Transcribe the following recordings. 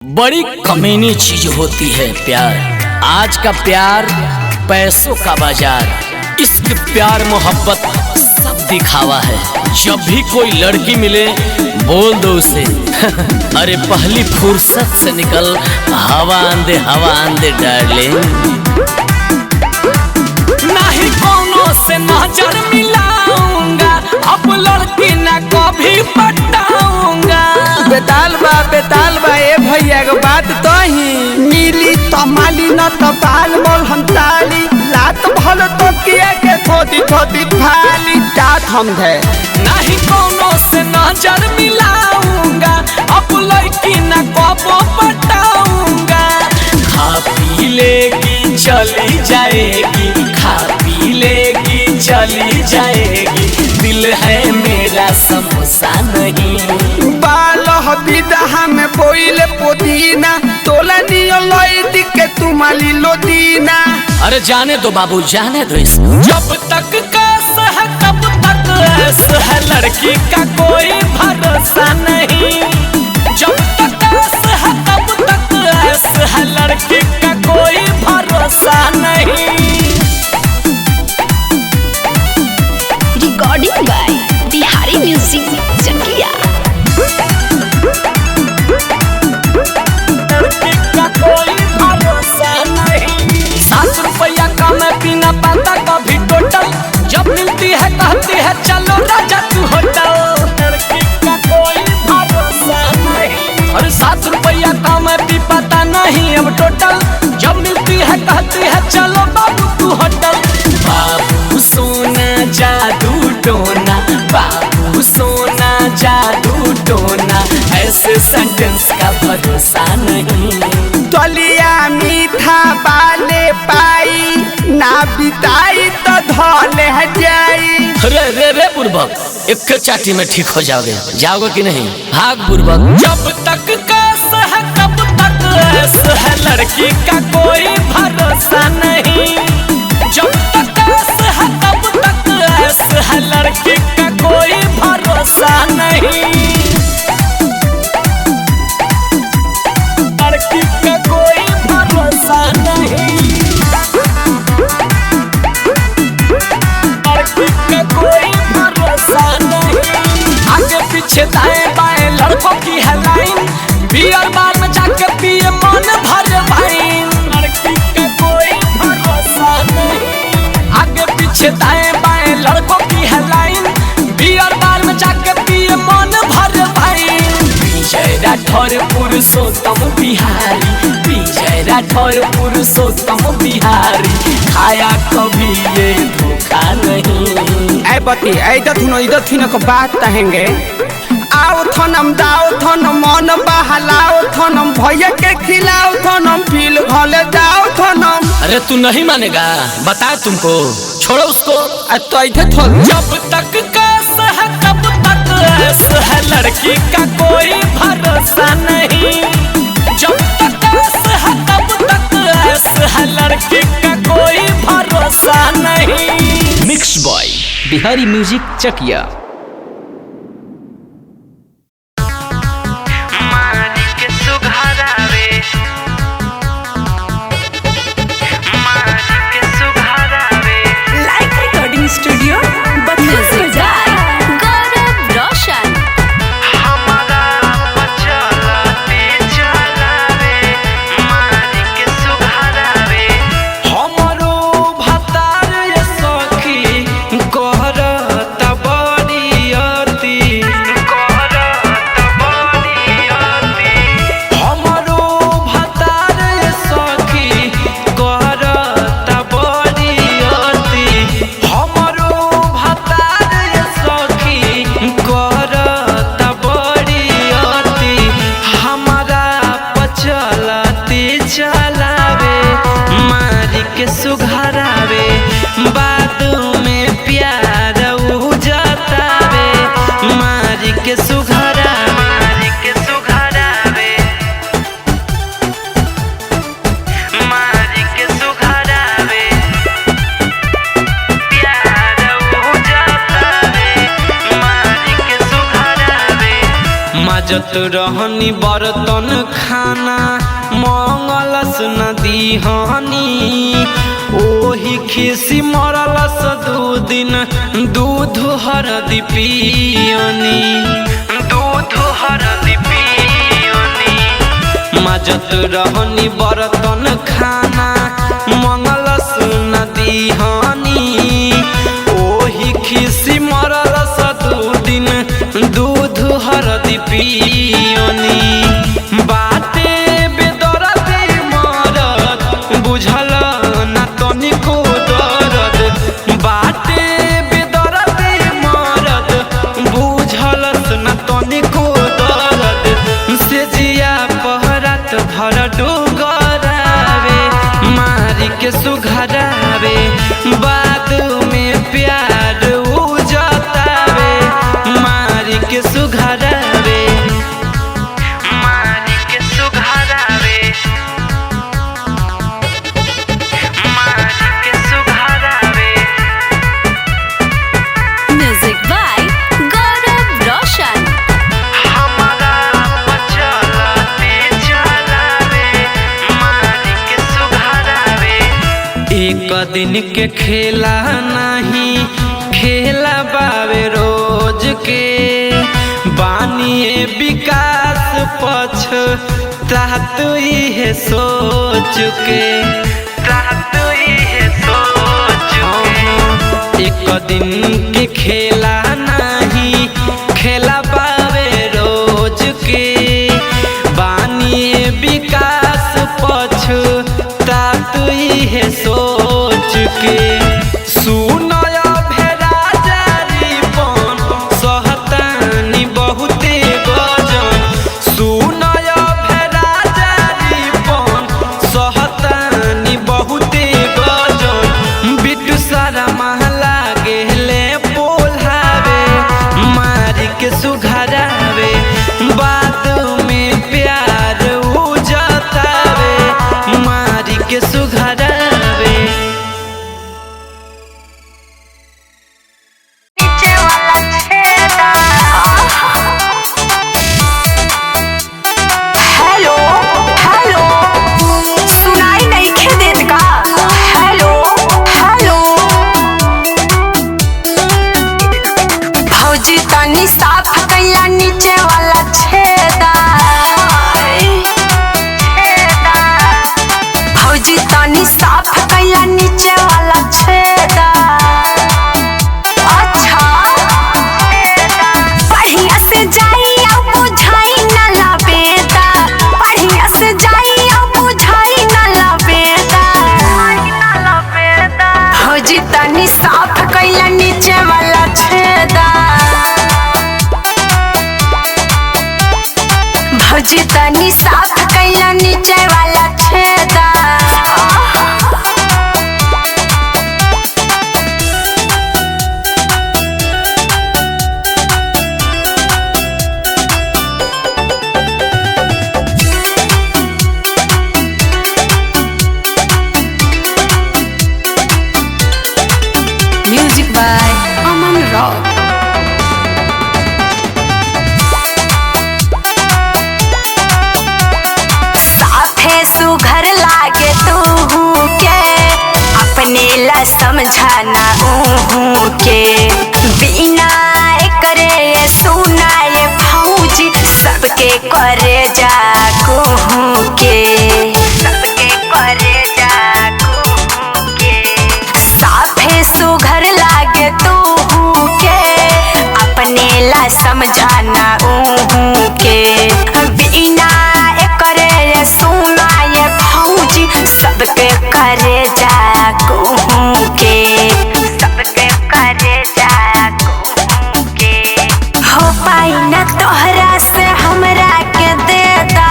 बड़ी कमीनी चीज होती है प्यार। आज का प्यार पैसों का बाजार। इश्क प्यार मोहब्बत सब दिखावा है। जब भी कोई लड़की मिले बोल दो उसे अरे पहली फुर्सत से निकल हवा आंदे डार्लिंग। नहीं कोनो से नजर मिलाऊंगा, अब लड़की ना कभी पटाऊंगा। बेताल बा ए भैया के बात तो ही मिली तमाली न तो बाल मोल हम ताली लात भल तो किया के थोड़ी थोड़ी फाली जात हम है। नहीं कोनो से नजर मिलाऊंगा, अब लड़की ना कबो पटाऊंगा। खा पी लेगी चली जाएगी, खा पी लेगी चली जाएगी। दिल है मेरा समोसा नहीं। बाल विदा में बोइले पुदीना तोला नियो लई के तुमाली लोदीना। अरे जाने दो बाबू जाने दो इसको। जब तक कैस है तब तक ऐस है, लड़की का कोई भरोसा नहीं। जब तक कैस है तब तक ऐस है, लड़की का कोई भरोसा नहीं। रिकॉर्डिंग बाय बिहारी म्यूजिक चकिया। ₹7 का मैं पीना पाता कभी टोटल, जब मिलती है कहती है चलो राजा तू होटल। लड़की का कोई भरोसा नहीं। अरे ₹7 का मैं पी पाता नहीं अब टोटल, जब मिलती है कहती है चलो बाबू तू होटल। बाबू सोना जादू टोना, बाबू सोना जादू टोना, ऐसे सेंटेंस का भरोसा नहीं। तलिया मीठा बाले पाई ना बिताई तो धोले जाई। रे बुर्बक, एक चाटी में ठीक हो जाओगे। जाओगे कि नहीं? भाग बुर्बक। जब तक कैस है कब तक ऐस है, लड़की का कोई भरोसा नहीं। जब तक कैस है तब तक ऐस है, लड़की का कोई भरोसा नहीं। लड़की का कोई भरोसा नहीं। लड़की का कोई भरोसा नहीं। आगे पीछे दाएं बाएं लड़कों की है लाइन, बियर बार में जाके पिए मन भर वाइन। लड़की का कोई भरोसा नहीं। आगे पीछे दाएं बाएं लड़कों की है लाइन, बियर बार में जाके पिए मन भर वाइन। विजय राठौर पुरुषोत्तम बिहारी, विजय राठौर पुरुषोत्तम बिहारी, खाया कभी ये धोखा नहीं। ऐ बती ऐ दथुनो इधर थीन को बात कहेंगे। आओ थनम दाओ थनम मन बहलाओ थनम भैया के खिलाओ थनम फील घले जाओ थनम। अरे तू नहीं मानेगा, बता तुमको, छोड़ो उसको। तो इधर थोल जब तक कैस है तब तक ऐस है, लड़की का कोई भरोसा नहीं। जब तक कैस है तब तक ऐस है, लड़की का कोई भरोसा नहीं। Mix by Bihari music Chakiya. Studio music by Gaurav Roshan. हमरो भतार ये सखी कहरत बड़ी माजत रहनी बर्तन खाना मंगलस न दीहनी ओही खिसी मरलस 2 दिन दूध हरदी पियनी दूध हरदी पियनी माजत रहनी बर्तन खाना मंगलस न दीहनी ओही खिसी मरलस 2 दिन दूध हरदी पियनी बाटे बेदरदी मरद बुझल ना तनिको दर्द बाटे बेदरदी मरद बुझलस ना तनिको दर्द से जिया पहरात भर डोगरावे मारी के सुघरावे बाद में प्यार उजतावे मारी के सुघरावे मारी के सुघरावे मारी के सुघरावे म्यूजिक बाय गौरव रोशन। हमारा चलते चलावे मारी के सुघरावे एक दिन के खेला नहीं खेला बावे रोज के बानिए विकास पछ तात इहे सोच के तात इहे सोच के एक दिन के खेला नहीं खेला बावे रोज के बानिए विकास पछ तात इहे सोच के सुनय भेरा जारी बन सहतानी बहुते गजन सुनय भेरा जारी बन सहतानी बहुते गजन बिटू सारा महला गेले पोल्हावे मारी के सुघरावे बाद में प्यार उजतावे मारी के सुघरावे हेलो हेलो सुनाई नहीं खे देत का हेलो हेलो भौजी तनी साफ कैला नीचे वाला छेदा भौजी तनी साफ कैला नीचे वाला छेदा अच्छा बढ़िया से जाई अब बुझाई न लबेदा बढ़िया से जाई अब बुझाई न लबेदा भौजी तनी साफ कैला नीचे वाला छेदा भौजी तनी साफ कैला नीचे वाला छेदा म्यूजिक बाय अमन रॉक साफे सुघर लागे तू के अपने ला समझाना के बिना करे सुना ये भौजी सबके करे जा के सबके करे जा के साफे सुघर लागे तू के अपने ला समझाना के बिना करे सुना ये भौजी सबके करे जा के सबके करे जा के हो पाई न तोहरा से हमरा के देता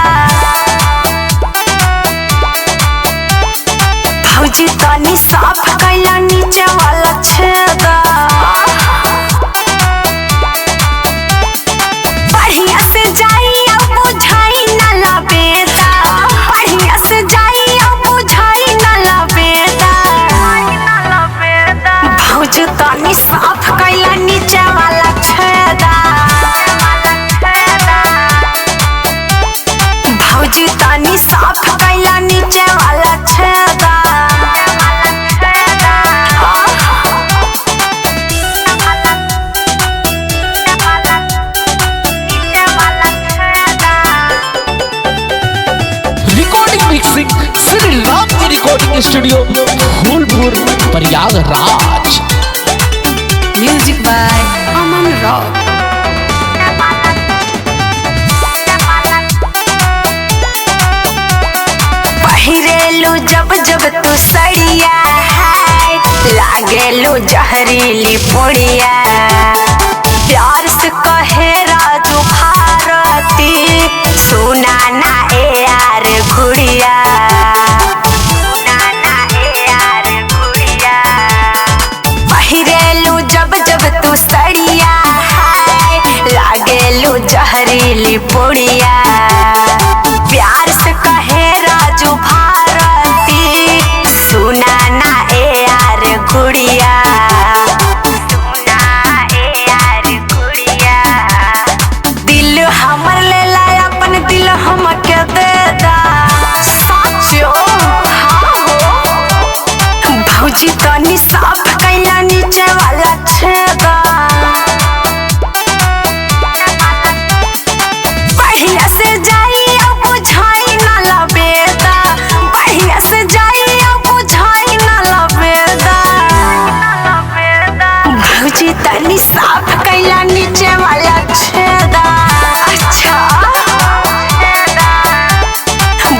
साफ कैला नीचे वाला छेदा रिकॉर्डिंग मिक्सिंग श्री राम की recording studio Phulpur Prayagraj. Music by Aman rock. पहिरेलू जब जब तू सड़िया है लागेलू जहरीली पुड़िया प्यार से कहे राजू भारती सुना ना ए यार घुड़िया सुना ना ए यार घुड़िया पहिरेलू जब जब तू सड़िया है लागेलू जहरीली पुड़िया प्यार से कहे राजू भारती सुना ना ए यार गुड़िया सुना ए यार गुड़िया दिल हमर ले ला अपन दिल हमके दे दा साचो हाँ हो भौजी तनी साफ कैला नीचे वाला छेदा बढ़िया से जाई अब बुझाई ना लबेदा बढ़िया से जाई अब बुझाई ना लबेदा भौजी तनी साफ कैला नीचे वाला छेदा अच्छा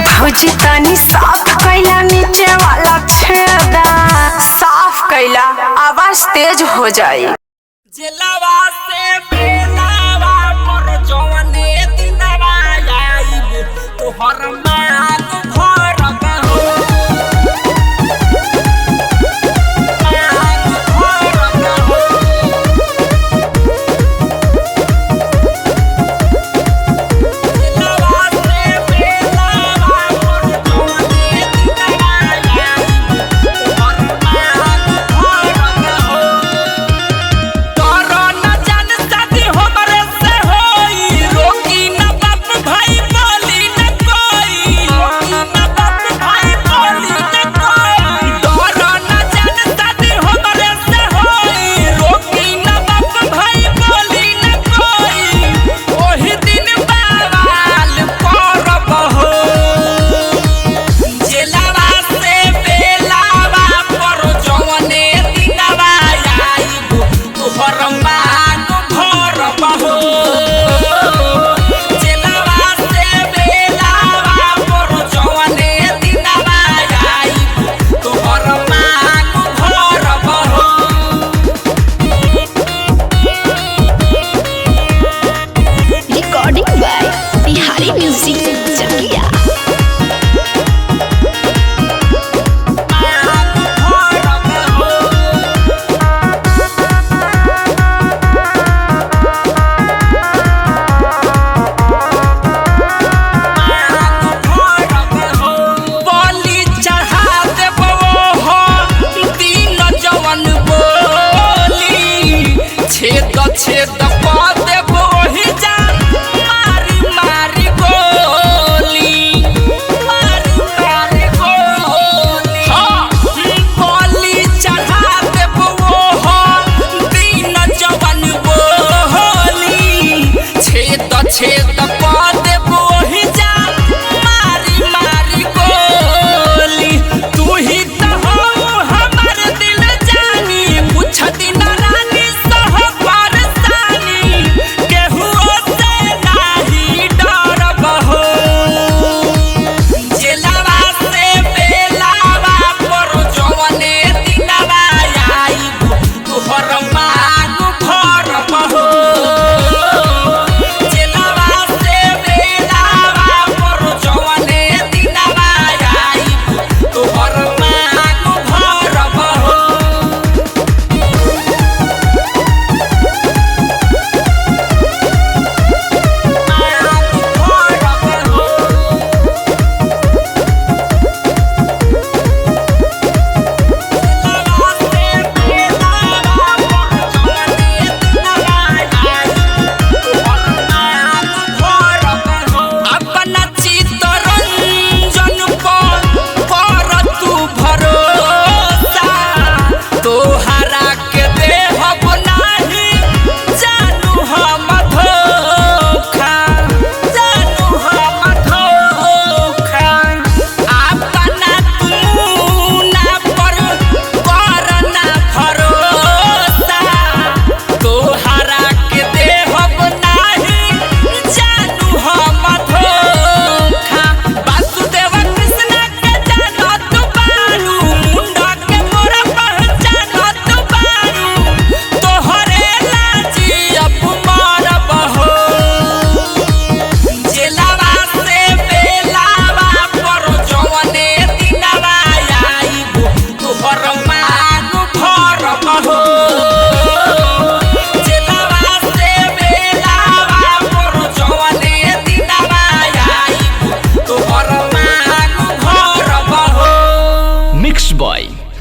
भौजी तनी साफ कैला नीचे वाला छेदा साफ कैला आवाज तेज हो जाई जेलवा से बेलावा पर जवने दिनवा आइब तोहर मांग भर गहो मांग भर गहो जेलवा से बेलावा पर जवने दिनवा आइब तोहर मांग भर गहो कोरोना जान शादी हमरे से होई रोकी न बाप भाई बोली न कोई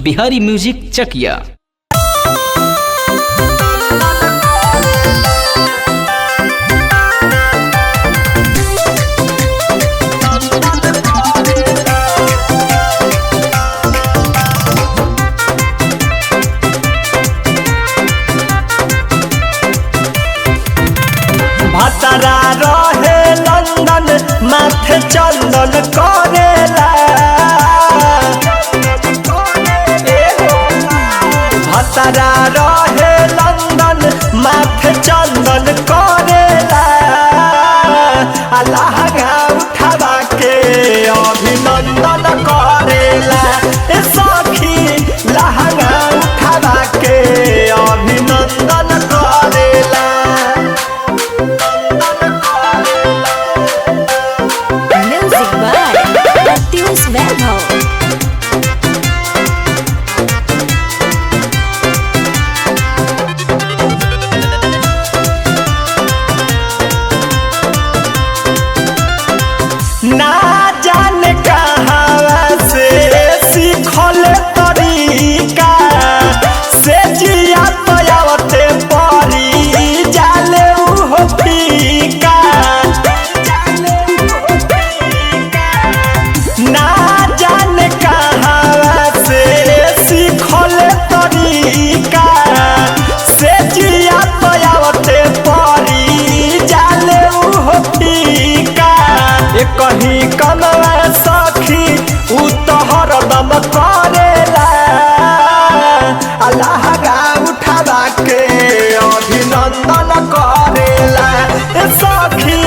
बिहारी म्यूजिक चकिया। भतरा रहे लंदन माथे चंदन करेला। भतरा रहे लंदन माथे चंदन करेला। लहंगा उठावा के अभिनंदन करेला। ए सखी लहंगा उठावा के अभिनंदन करेला। Music by Matheus Verbo. ना जाने कहाँ से सीखल तरीका से जिया पयावते परी जाले उहो फीका। ना जाने कहाँ से सीखल तरीका से जिया पयावते परी जाले उहो फीका। कहीं कनवा सखी उ तो हरदम करेला। लहंगा उठावा के अभिनंदन करेला। सखी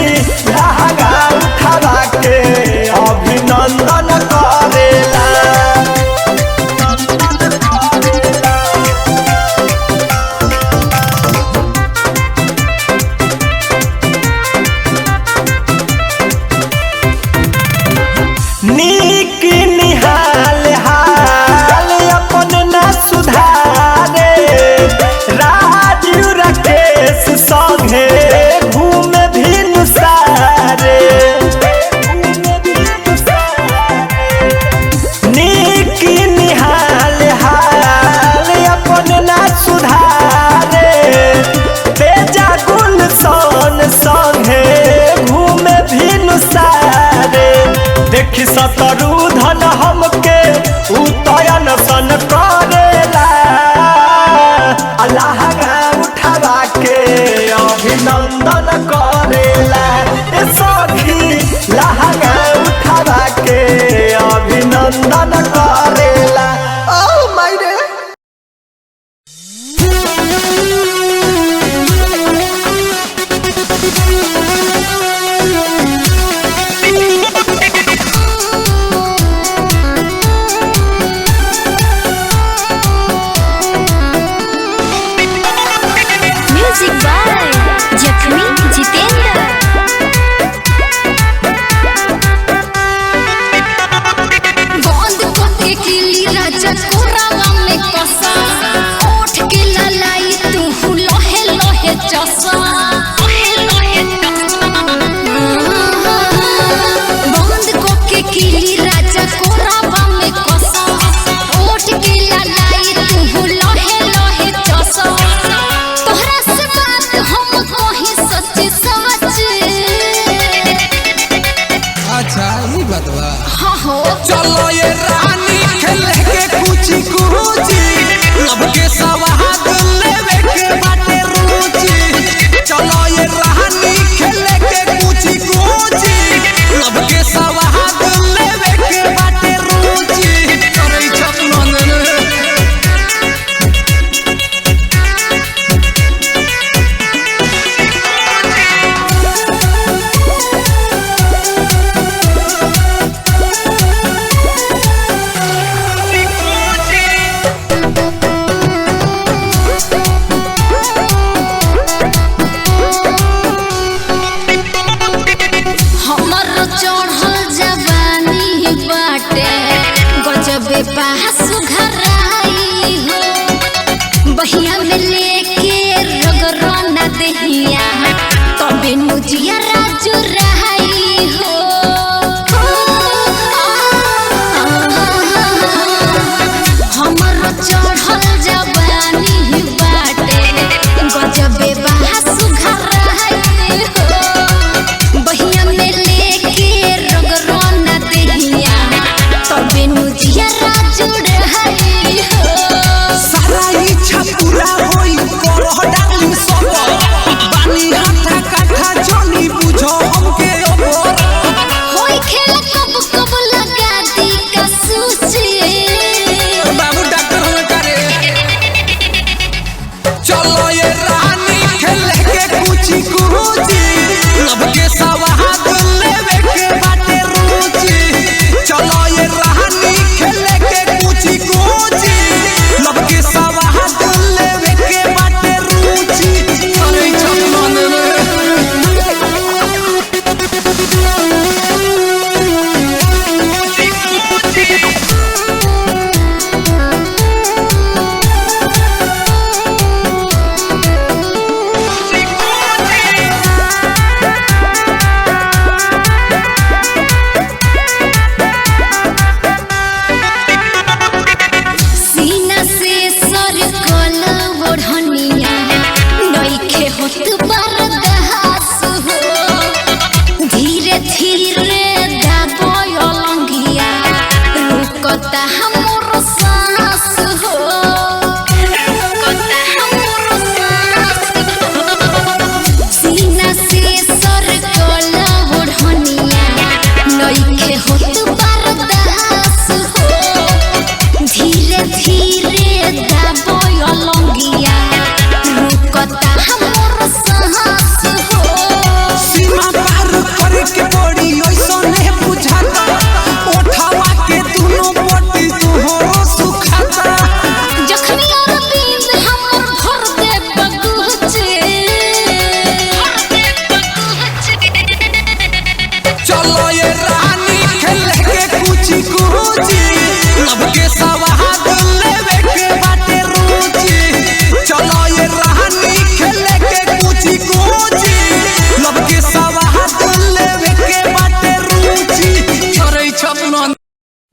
लहंगा उठावा के अभिनंदन करेला। नीक निहाल हाल अपन न सुधारे। राजू राकेश संगे घूमे भिन सारे। नीक निहाल हाल अपन न सुधारे। तेजा गुलशन संगे घूमे भिन सारे। देखी सतरू धन हमके उतयन सन करेला। लहंगा उठावा के अभिनंदन करेला। ए सखी लहंगा उठावा के अभिनंदन करेला। ओ माय रे Music by Jakhmi Jitendra. बंद करके किली राजा कोरावा में कसा। ओठ के ललाई तू लहे लहे चसा। बंद करके किली राजा कोरावा में कसा। ओठ के ललाई तू लहे लहे चसा। तोहरा से बात हम कहीं सच सच। अच्छा ये बतवा हाँ हो चलो ये रानी खेले के कुछ कुची लब के सवाद लेवे के बाटे रुचि। चलो ये रानी खेले के कुछ कुची लब के सवाद लेवे के बाटे रुचि। करे छपन ने पास घराई हो बहिया में लेके रगरना दहिया तबे मुजिया राजू रहाई हो हमर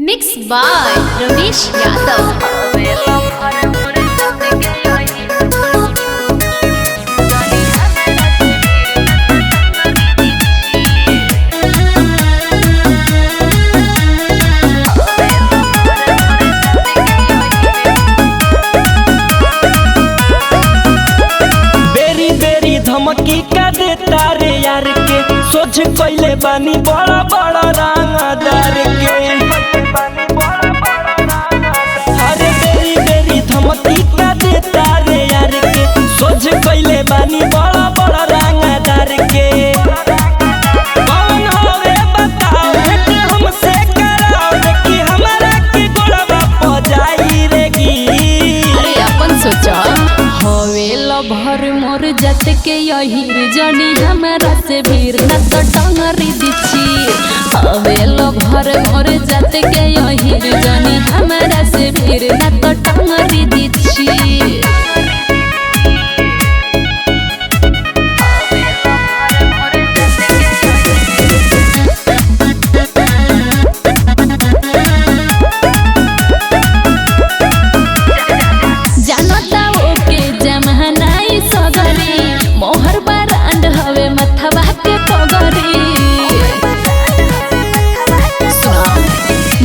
मिक्स बाय रमेश यादव। बेरी बेरी धमकी का देता रे यार के, सोच कोइले बानी बड़ा बड़ा रंगदार के। अरे बेरी बेरी धमकी का देता रे यार के, सोच कोइले बानी बड़ा बड़ा रंगदार के। कौन होवे बताओ भेंट हमसे कराओ, कि हमारा के गोड़वा प जाई रेगी। अरे अपन सोचा होवे लो भर मोर जत के यही जनी हमरा से भीर न तो टंगरी दिछी। होवे लो भर मोर जत के यही जनी हमरा से भीर न तो टंगरी दिछी। जानता ओके जमानाई सगरी, मोहर बरांड हवे मथवा के पगरी।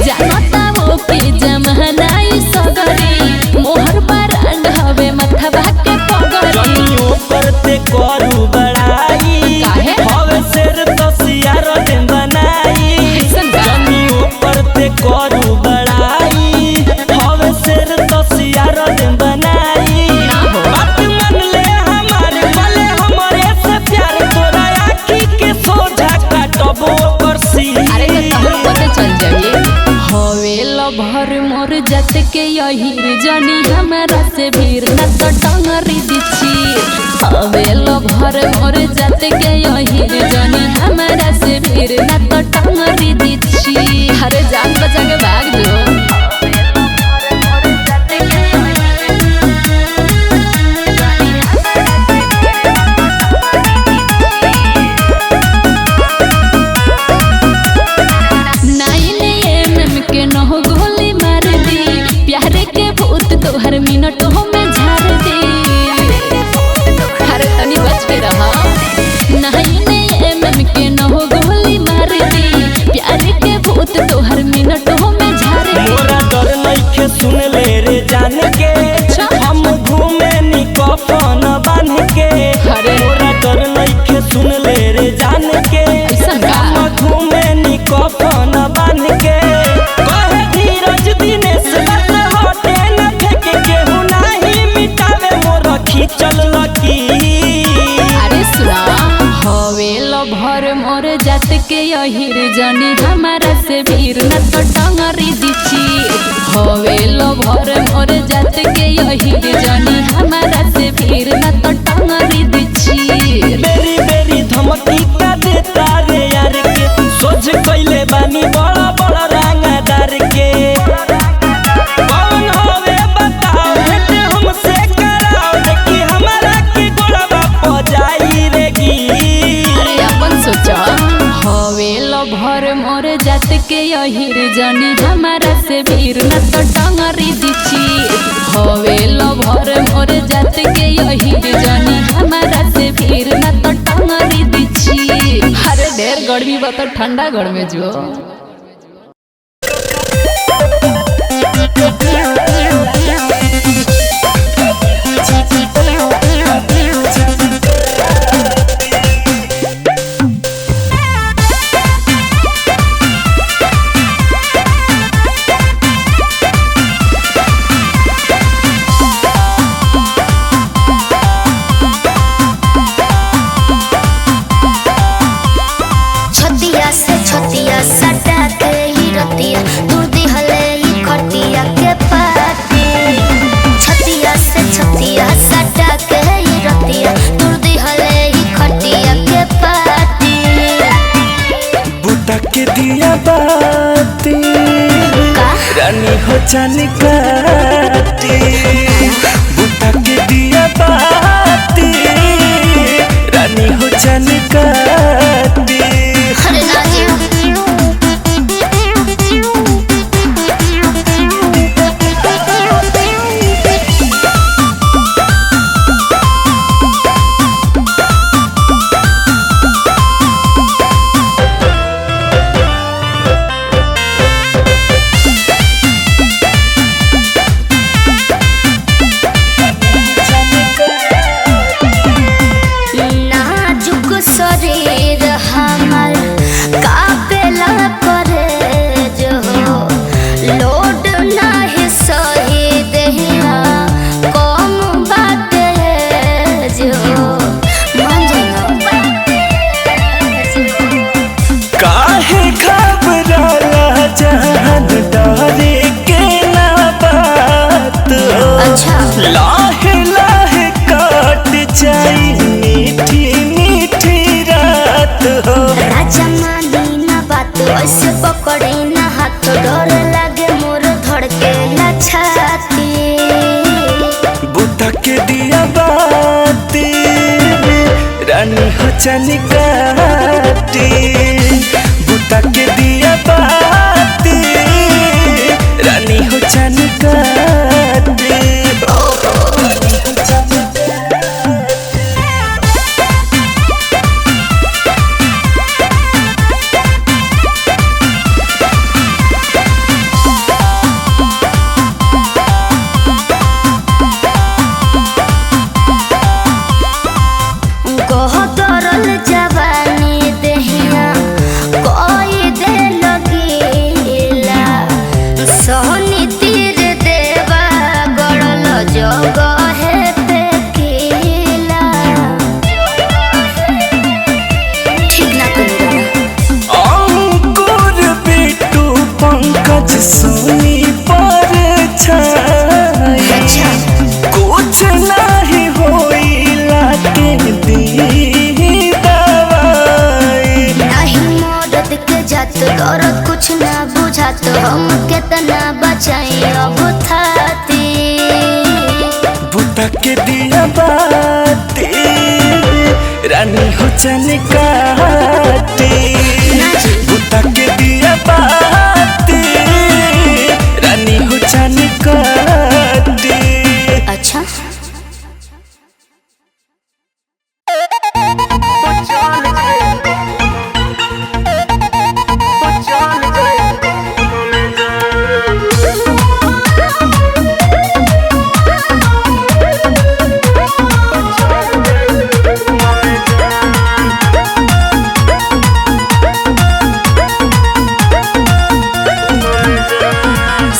जानता ओके जमानाई सगरी, मोहर बरांड हवे मथवा के पगरी। जनियो करते करू बड़ाई, काहे? हवे शेर तसियार दिन बनाई। ऐसन का? जनियो करते करू बड़ाई, हवे शेर तसियार दिन बनाई। ना हो। बात मन ले हमारे भले हमरे से प्यार, तोरा आँखी के सोझा काटबो करसी। अरे तो तहर पता चल जाइए। होवे लो भर मोर जत के यही जनी हमरा से भीर न तो टंगरी दिछी। होवे लो भर मोर जत के यही जनी हमरा से भीर न तो टंगरी दिछी। अरे जान बचा के भाग जो। के नहो गोली मार दी, प्यारे के भूत तोहर मिनटों में झाड़ दी। अरे तनी बच के रहा। नहीं के नहो गोली मार दी, प्यारे के भूत तोहर मिनटों में झाड़ दी। मोरा डर नइखे सुन ले रे जान के, हम घूमे नी कफन बांध के। अरे। मोरा डर नइखे सुन ले रे जान के, ऐसन का? हम घूमे नी कफन बांध के। कहे धीरज दिनेश बात हटे न फेंके, केहू नाही मिटावे मोर खींचल लकीर। अरे सुना होवे लो भर मोर जात के यही जनी हमारा से भीर न तो टंगरी दिछी। होवे लो भर मोर जात के यही जनी हमारा से भीर न तो टंगरी दिछी। बेरी बेरी धमकी का देता रे यार के, सोच कोइले बानी बड़ा बड़ा रंगदार के। कौन होवे बताओ भेंट हमसे कराओ, कि हमारा के गोड़वा प जाई रेगी। अरे अपन सोचा होवे लो भर मोर जात के यही जनी हमारा से भीर न तो टंगरी दिछी। होवे लो भर मोर जात के यही जनी हमारा से भीर न तो टंगरी दिछी। अरे ढेर गर्मी बा तो ठंडा घर में जो। छतिया से छतिया सटा के ही रतिया, दूर दिहले ही खटिया के पाती। छतिया से छतिया सटा के ही रतिया, दूर दिहले ही खटिया के पाती। बुता के दिया बाती, का? रानी हो जाने काटी। बुता के दिया बाती, रानी हो जाने काटी। अरे ना जी। हो। राजा मानी ना बात ऐसे पकड़े ना हाथ डर लागे मोर धड़के ना छाती बुता के दिया बाती रानी हो चनिकाती बुता के दिया बाती रानी हो चनिकाती। तरल जवानी दहिया कोई दे लगेला सोहनी तीर देवा गड़ल जगह पे केला ठीक ना करेगा अंकुर बिट्टू पंकज सोनी पर छाई कुछ नहीं होइला के दी दवाई नहीं मदद के जात दर्द कुछ ना बुझात हम केतना बचाई अब थाती बुता के दिया बाती रानी हो चनिकाती बुता के दिया बाती रानी हो चनिकाती। अच्छा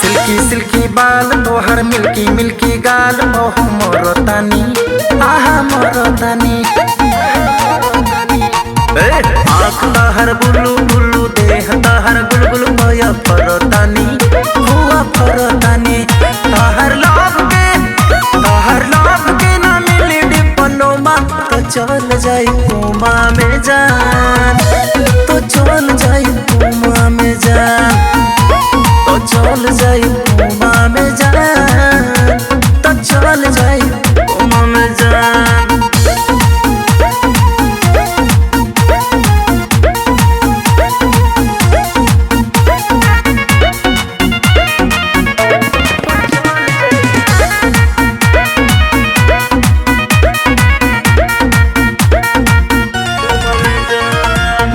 सिल्की सिल्की बाल तोहर मिल्की मिल्की गाल ओह मोरतानी आहा मोरतानी आँख तहर बुल्लू बुल्लू देह तहर गुलगुल मोया फरतानी हुआ फरतानी तहर लाभ के ना मिली डिप्लोमा तो चल जाई कुमा में जान तो चल जाई कुमा में जान तो चल जाई कुमा में जान तो चल जाई कुमा में जान।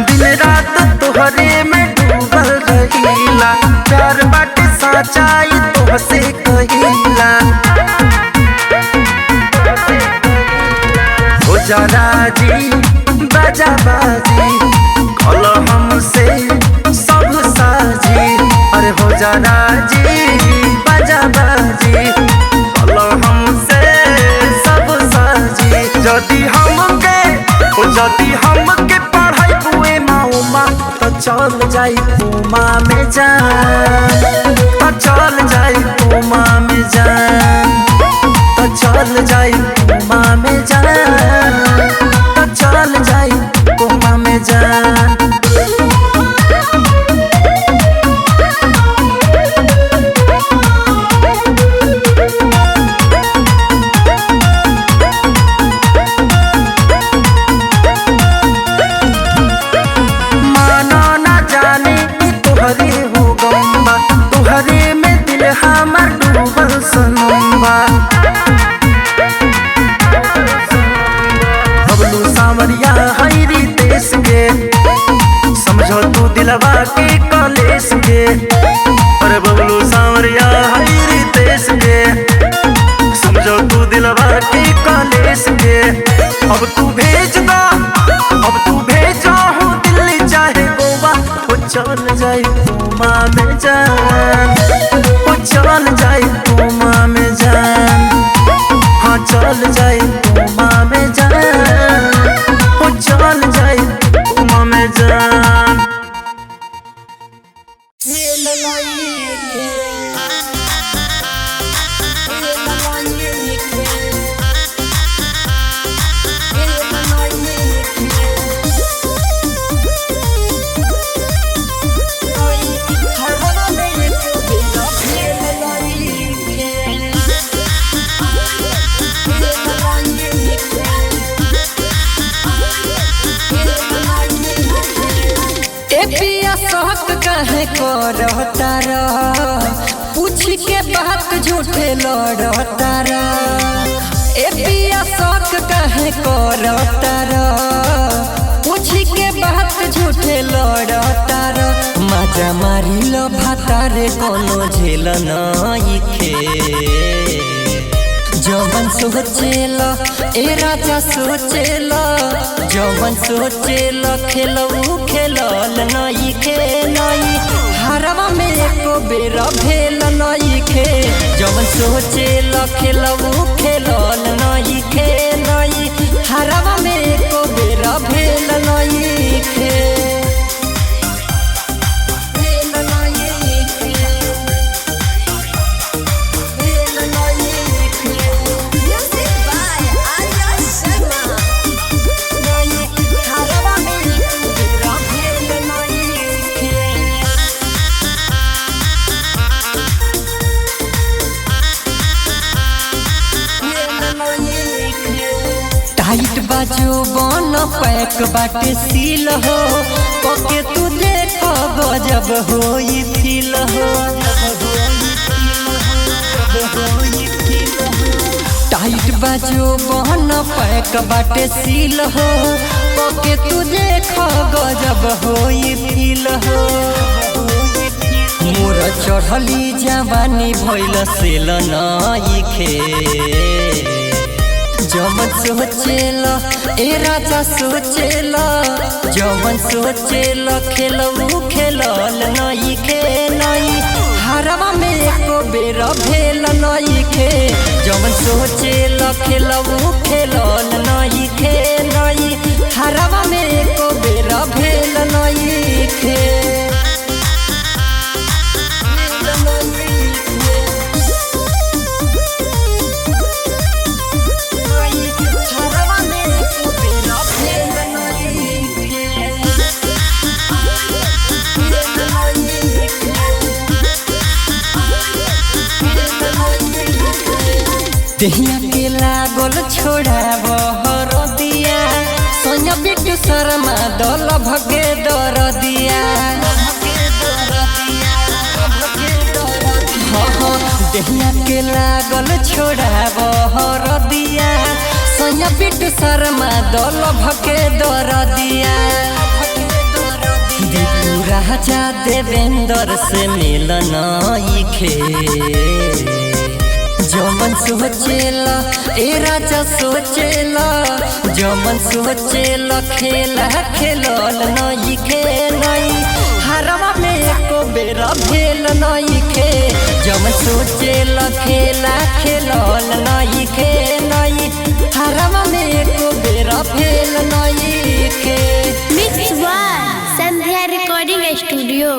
दिन रात तोहरे में डूबल रहीला प्यार बाटे सच्चाई तोहसे कहिला हो जा राजी बाजा बाजी कल हमसे सब साजी अरे हो जा राजी बाजा बाजी कल हमसे सब साजी जदी हमके पढ़ाई बुए माओमा तो चल जाई कुमा में जान तो चल जाई कुमा में जान तो चल जाई कुमा में जान तो चल जाई कुमा में जान। माना ना जाने कि तुहरे हो गम्बा तुहरे में दिल हमर डूबल सनम्बा बबलू सावरिया हैरी देश के समझो तू दिलवा के कलेश के अरे बबलू सावरिया हैरी देश के समझो तू दिलवा के कलेश के अब तू भेजा हूँ दिल्ली चाहे गोवा वो चल जाए कुमा में जान वो चल जाए कुमा में जान हाँ चल जाए कुमा में जान वो चल जाए कुमा में जान। काहे करता रा पूछ के बात झूठे लड़ता रा ए पिया शौक काहे करता रा पूछ के बात झूठे लड़ता रा मजा मारी लो भातारे कोनो झेल नइखे जवन सोचेला ए राजा सोचेला जवन सोचेला खेलऊ खेलल नई खे नई हरवा में एको बेर भेल नई खे जवन सोचेला खेलऊ खेलल नई खे नई हरवा में एको बेर भेल नई खे टाइट बाजू बन पैक बाटे सील हो पके तू देख गजब होई फील हो टाइट बाजू बन पैक बाटे सील हो पके तू देख गजब होई फील हो मोर चढ़ली जवानी भइल सेल नइखे जवन सोचेला ए राजा सोचेला जवन सोचेला खेलऊ खेलल नई खे नई हरवा में एको बेर भेल नई खे जवन सोचेला खेलऊ खेलल नई खे नई हरवा में एको बेर भेल नई खे देहिया के लागल छोड़ाब हरदिया सोनिया बिट्टू शर्मा दल भगे दर दिया देहिया के लागल छोड़ाब हरदिया सोनिया बिट्टू शर्मा दल भगे दर दिया दीपू राजा देवेंद्र से मिलन नइखे जमन सोचेला ए राजा सोचेला जमन सोचेला खेला खेलल नई खे नई हरवा में एको बेर भेल नई खे जमन सोचेला खेला खेलल नई खे नई हरवा में एको बेर भेल नई खे मिक्स वन संध्या रिकॉर्डिंग स्टूडियो।